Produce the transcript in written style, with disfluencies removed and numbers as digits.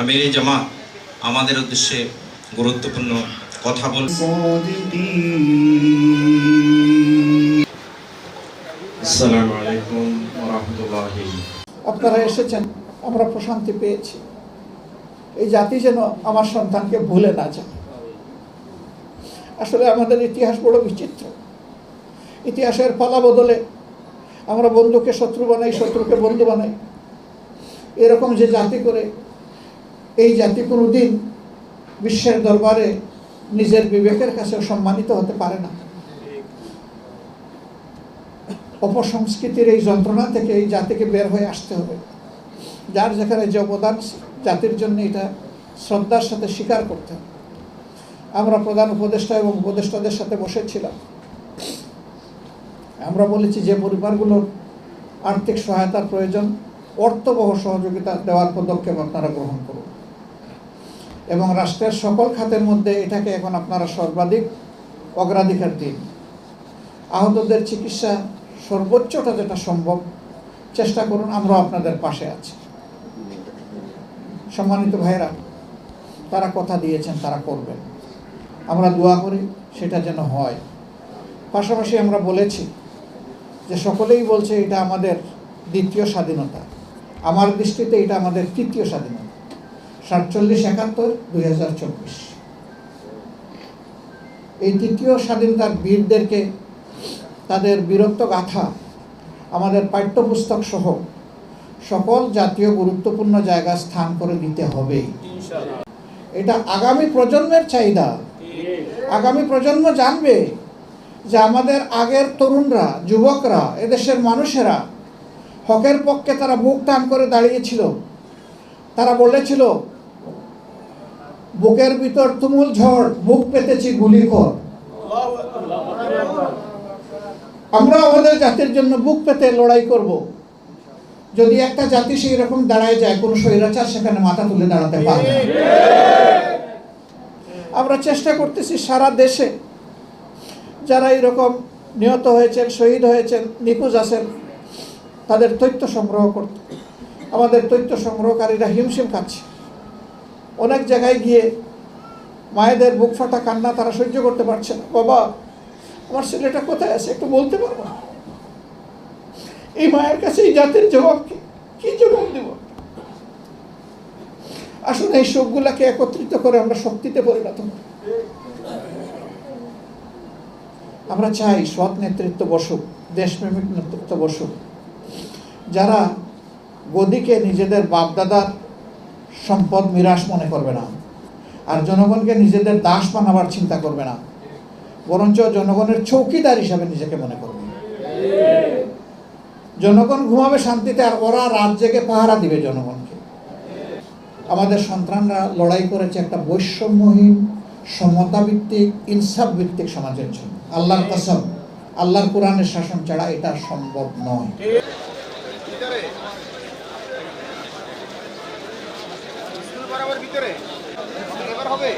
আমির জামাত আমাদের উদ্দেশ্যে গুরুত্বপূর্ণ কথা বলছেন। আসসালামু আলাইকুম ওয়া রাহমাতুল্লাহি। আপনারা এসেছেন, আমরা প্রশান্তি পেয়েছি। এই জাতি যেন আমার সন্তানকে ভুলে না যায়। আসলে আমাদের ইতিহাস বড় বিচিত্র। ইতিহাসের পালা বদলে আমরা বন্ধুকে শত্রু বানাই, শত্রুকে বন্ধু বানাই। এরকম যে জাতি করে এই জাতি কোনোদিন বিশ্বের দরবারে নিজের বিবেকের কাছেও সম্মানিত হতে পারে না। অপসংস্কৃতির এই যন্ত্রণা থেকে এই জাতিকে বের হয়ে আসতে হবে। যার যেখানে যে অবদান জাতির জন্য এটা শ্রদ্ধার সাথে স্বীকার করতে হবে। আমরা প্রধান উপদেষ্টা এবং উপদেষ্টাদের সাথে বসেছিলাম। আমরা বলেছি যে পরিবারগুলোর আর্থিক সহায়তার প্রয়োজন, অর্থবহ সহযোগিতা দেওয়ার পদক্ষেপ আপনারা গ্রহণ করুন এবং রাষ্ট্রের সকল খাতের মধ্যে এটাকে এখন আপনারা সর্বাধিক অগ্রাধিকার দিন। আহতদের চিকিৎসা সর্বোচ্চটা যেটা সম্ভব চেষ্টা করুন, আমরা আপনাদের পাশে আছি। সম্মানিত ভাইরা, তারা কথা দিয়েছেন, তারা করবেন। আমরা দোয়া করি সেটা যেন হয়। পাশাপাশি আমরা বলেছি যে সকলেই বলছে এটা আমাদের দ্বিতীয় স্বাধীনতা, আমার দৃষ্টিতে এটা আমাদের তৃতীয় স্বাধীনতা। 47-71-2024 এই তৃতীয় স্বাধীনতার বীরদেরকে তাদের বীরত্ব গাথা আমাদের পাঠ্যপুস্তক সহ সকল জাতীয় গুরুত্বপূর্ণ জায়গায় স্থান করে দিতে হবে। এটা আগামী প্রজন্মের চাহিদা। আগামী প্রজন্ম জানবে যে আমাদের আগের তরুণরা, যুবকরা, এদেশের মানুষেরা হকের পক্ষে তারা বুক টান করে দাঁড়িয়েছিল। তারা বলেছিল, বুকের ভিতর তুমুল ঝড়, বুক পেতেছি গুলি কর। আমরা আমাদের জাতির জন্য বুক পেতে লড়াই করব। যদি একটা জাতি সেই রকম দাঁড়ায় যায়, কোন স্বৈরাচার সেখানে মাথা তুলে দাঁড়াতে পারবে না। আমরা চেষ্টা করতেছি সারা দেশে যারা এরকম নিহত হয়েছেন, শহীদ হয়েছেন, নিখোঁজ আছেন, তাদের তথ্য সংগ্রহ করতে। আমাদের তথ্য সংগ্রহকারীরা হিমশিম খাচ্ছে। অনেক জায়গায় গিয়ে মায়েদের বুক ফাটা কান্না তারা সহ্য করতে পারছে না। বাবা, আমার ছেলেটা কোথায় আছে, একটু বলতে পারবো? এই মায়ের কাছে এই জাতির জবাব কি জবাব দেব? আসলে এই শোকগুলাকে একত্রিত করে আমরা শক্তিতে পরিণত করি। আমরা চাই সৎ নেতৃত্ব বসুক, দেশপ্রেমিক নেতৃত্ব বসুক, যারা গদিকে নিজেদের বাপদাদার সম্পদ মিরাস মনে করবে না, আর জনগণকে নিজেদের দাস বানাবার চিন্তা করবে না, বরঞ্চ জনগণের চৌকিদার হিসাবে নিজেকে মনে করবে। জনগণ ঘুমাবে শান্তিতে, আর ওরা রাত জেগে পাহারা দিবে জনগণকে। আমাদের সন্তানরা লড়াই করেছে একটা বৈষম্যহীন, সমতা ভিত্তিক, ইনসাফ ভিত্তিক সমাজের জন্য। আল্লাহর কসম, আল্লাহর কোরআনের শাসন ছাড়া এটা সম্ভব নয়। হবে